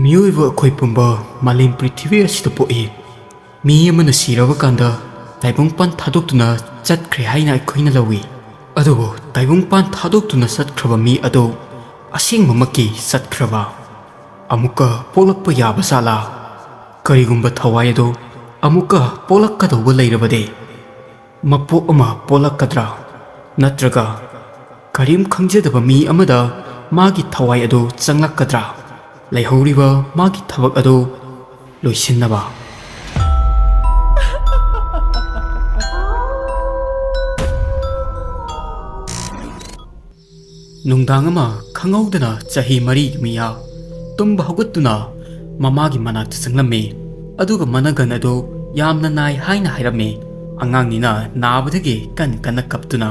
Miyoiba akhoi pumba malem prithvi asida poe mi amana siraba kanda taibungpan thadokuna chatkre haina aikhoina lawi adubo taibungpan thadokuna satkraba mi ado asengmamaki satkraba amuka polakpa yaba sala karigumba thawai ado amuka polakkadoba leirabade mapok ama polakadra natraga karim khangjadaba mi amada magi thawai ado changlakadra laihoriba magi thabak ado loisinnaba nungdang ama khangaudana chahi mari miya tumba hogatuna mamagi manakta changlame aduga managan ado yamna nai haina hairame angangnina nabadagi kan kaptuna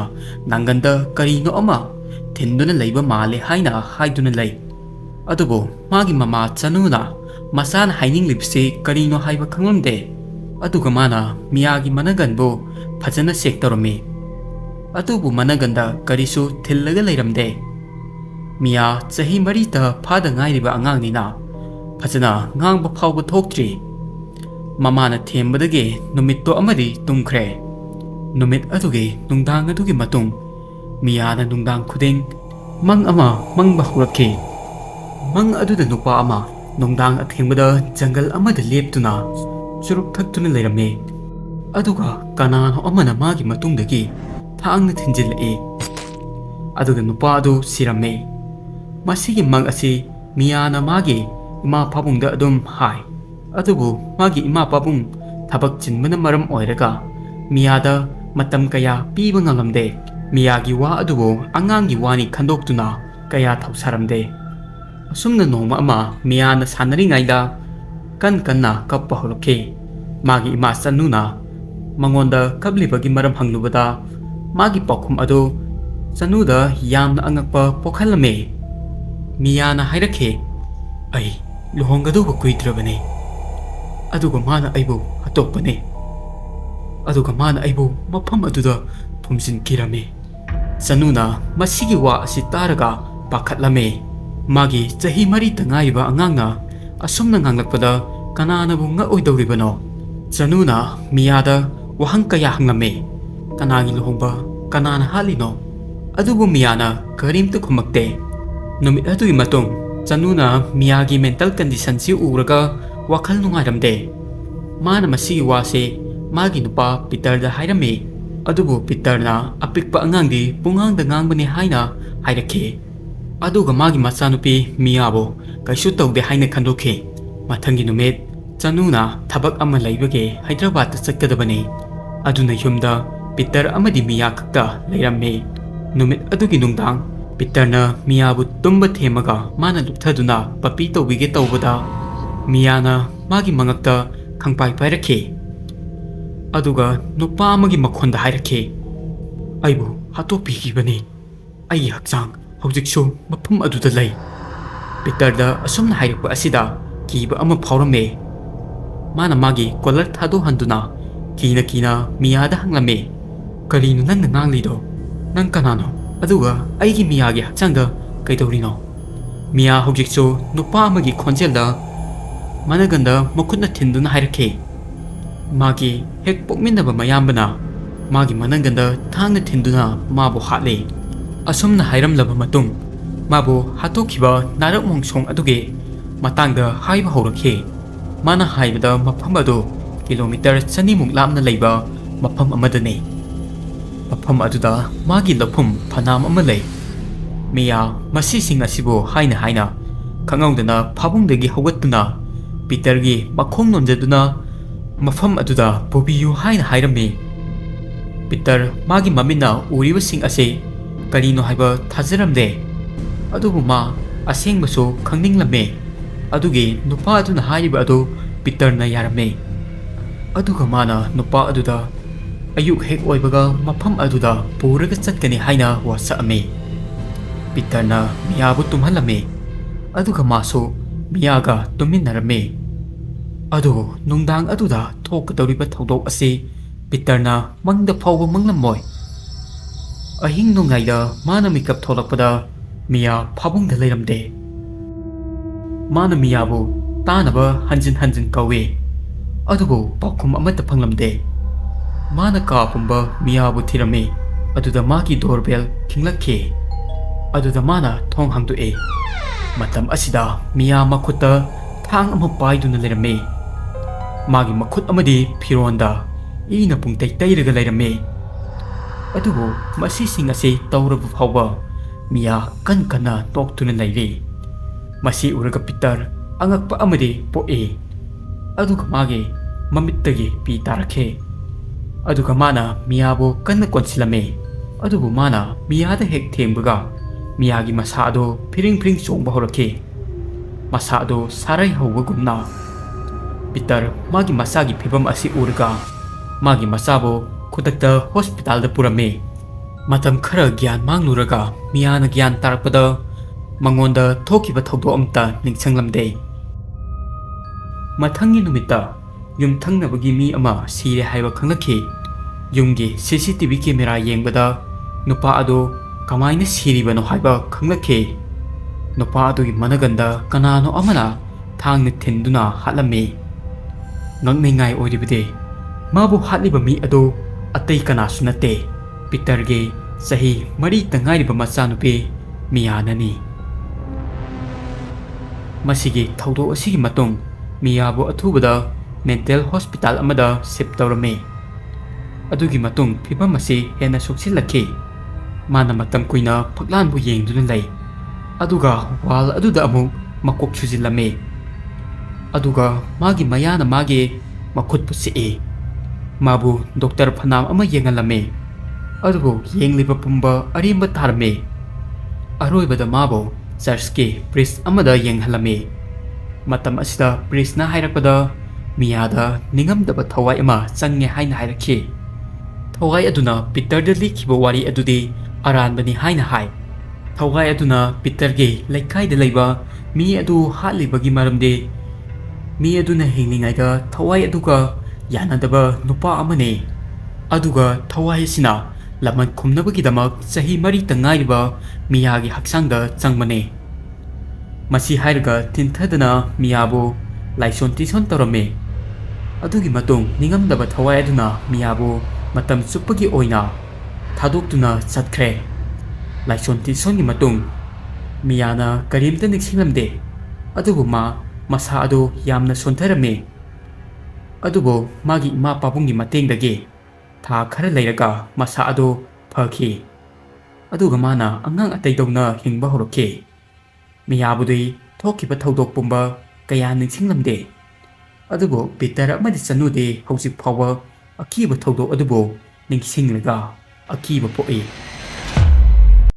nanganda karino ama thinduna leiba male haina haiduna lei adubo magi mama chanuna masana haining lipse karino haiba khanglamde aduga mana miyagi managanbo Fajana sektorome adubu managanda karisu thillaga leiramde Miya chahi marita phada ngairiba angangnina Fajana ngangba phawba thoktri mamana thembadage numitto amadi tumkhre numit aduge nungdang adugi matung Miya na nungdang khudeng mang ama mangba hurakhe mang aduda nupa ama nungdang athembada jungle amada leptuna churuk thaktuna leirame aduga kanano amana magi matungdagi thangna thinjilai aduga nupa adu sirame masigi mang asi Miya na magi ima pabungda adum hai adubu magi ima pabung thabak chinbana maram oiraga Miya da matam kaya piba ngamlamde Miya gi wa adubu angang gi wani khandoktuna kaya thausaramde asumna noma ama Miya na sanari ngaida kanna kappa holokhe magi ima sanuna mangonda kablibagi maram hanglubada magi pakhum adu sanuda yamna angakpa pokhalame Miya na hairakhe ai luhongadu kuidrabane aduga mana aibu hatopane aduga mana aibu mafam aduda phumjin kirame sanuna masigi wa asi taraga pakhatlame magi chahi mari tangaiba angangna asumna nganglakpada kananabu nga oidoribano sanuna Miyada wahang kaya hangame kanagi luhongba kanana halino adubu Miyana karimta khumakte numit adu imatung sanuna Miyagi mental condition si uraga wakal nungairamde mana masigi wase magi nupa Peter da hairame adubu Peter na apikpa angangdi pungangda ngangbani haina hairakhe aduga magi machanupi Miyabo kaisu tawde haina khandokhe mathangi numit sanuna thabak ama leibage Hyderabad ta chakkadabane aduna yumda Peter amadi Miya khakta leirame numit adugi nungdang Peter na Miyabu tumba themaga mana lupthaduna papi tawbige tawbada Miya na magi mangakta khangpai pairakhe aduga nupa amagi makhonda hairakhe aibu hatopigibane ai hakchang hojiksu mapum aduda lei Peter da asumna hairakpa asida kiba ama phawrame mana magi collar thado handuna kina Miya da hanglame karino nang nganglido nang kanano aduga aigi Miyagi hakchangda kaidorino Miya hojiksu nupa amagi khonjelda managanda makutna thinduna hairakhe magi hek pokminaba mayambana magi managanda thangna thinduna mabu hatle asumna hairamlaba matung mabu hatokhiba narak mongsong aduge matangda haiba horakhe mana haibada mafam adu kilometer 200 lamna leiba mafam amadane mafam aduda magi laphum phanam ama lei Miya masi sing asibo haina khangaudana phabungdagi hogattuna Peter gi makhong nonjaduna mafam aduda bobiyu haina hairame Peter magi mamina uriba sing ase karino haiba thajaramde adubu ma asengbasu khangninglame adugi nupa aduna haiba adu Peter na yarame aduga mana nupa aduda ayuk hek oibaga mafam aduda puraga chatkani haina wasame Peter na Miyabu tumhalame aduga maso Miyaga tuminarame adu nungdang aduda thokadoriba thodok ase Peter na mangda phawba manglamoy ahing nungaida mana mikap tholakpada Miya phabungda leiramde Mana Miyabu tanaba hanjin hanjin kawi. Adubu pakum amata panglamde. Mana ka pumba Miyabu thirame. Aduda magi doorbell kinglakhe. Aduda mana thong hangdu'e. Matam asida Miya makhuta thang ama paiduna leirame. Magi makhut amadi phironda ina pungtai tairaga leirame. Adubu masising ase taurabu phawba Miya kana toktuna leire. Masi uraga Peter angakpa amadi po'e. Aduga magi mamittagi pi tarakhe. Aduga mana Miyabu kana konsilame. Adubu mana Miyada hek thengbaga Miyagi masado piring chongba horakhe. Masado sarai hawagumna. Peter magi masagi phibam asi uraga magi masabo khudakta hospital da purame. Matam khara gyan mangluraga Miyana gyan tarakpada mangonda thokiba thawdo amta ningchanglamde. Mathangi numita yum thangnabagi mi ama sire haiba khanglakhe. Yumgi CCTV camera yengbada nupa ado kamaina siribano haiba khanglakhe. Nupa adogi managanda kanano amana thangna thinduna hatlame. Ngangngai oiribade mabu hatliba mi ado atei kanasu nate Peterge sahi mari tangairiba machanupe Miyanani. Masigi thawdo asigi matung Miyabu athubada mental hospital amada ship tawrame. Adugi matung phibam asi hena soksilakhe. Mana matam kuina phaklanbu yengduna lei. Aduga wal aduda amuk makok sujilame. Aduga magi mayana magi makhut pusi. Mabu doctor phanam ama yengalame. Adugo yengliba pumba arimba tharme. Aroibada mabu churchke priest amada yenghalame. Matam asida priest na hairakpada Miyada ningamdaba Thawai ama change haina hairakhe. Thawai aduna Peter da likhiba wari adudi aranbani haina hai. Thawai aduna Peter ge laikai da leiba mi adu hatlibagi maramde mi aduna hinglingai da Thawai aduga yanadaba nupa amane. Aduga Thawai sina laman khumnabagi damak sahi mari tangairiba Miyagi haksangda changmane. Masi hairaga tinthadana Miyabu laishon tison tarame. Adugi matung ningamdaba Thawai aduna Miyabu matam chupagi oina thadoktuna chatkre. Laishon tison gi matung Miyana karimta niksinglamde. Adubu ma masa adu yamna sontharame. Adubu magi ima pabungi matengdagi tha khara leiraga masa adu phakhi. Aduga mana angang ataidawna hingba horokhe. Miyabudi thokiba thawdok pumba kaya ningsinglamde. Adubu Peter amadi chanude Hwjik phawa akiba thawdok adubu ningsinglaga akiba poe.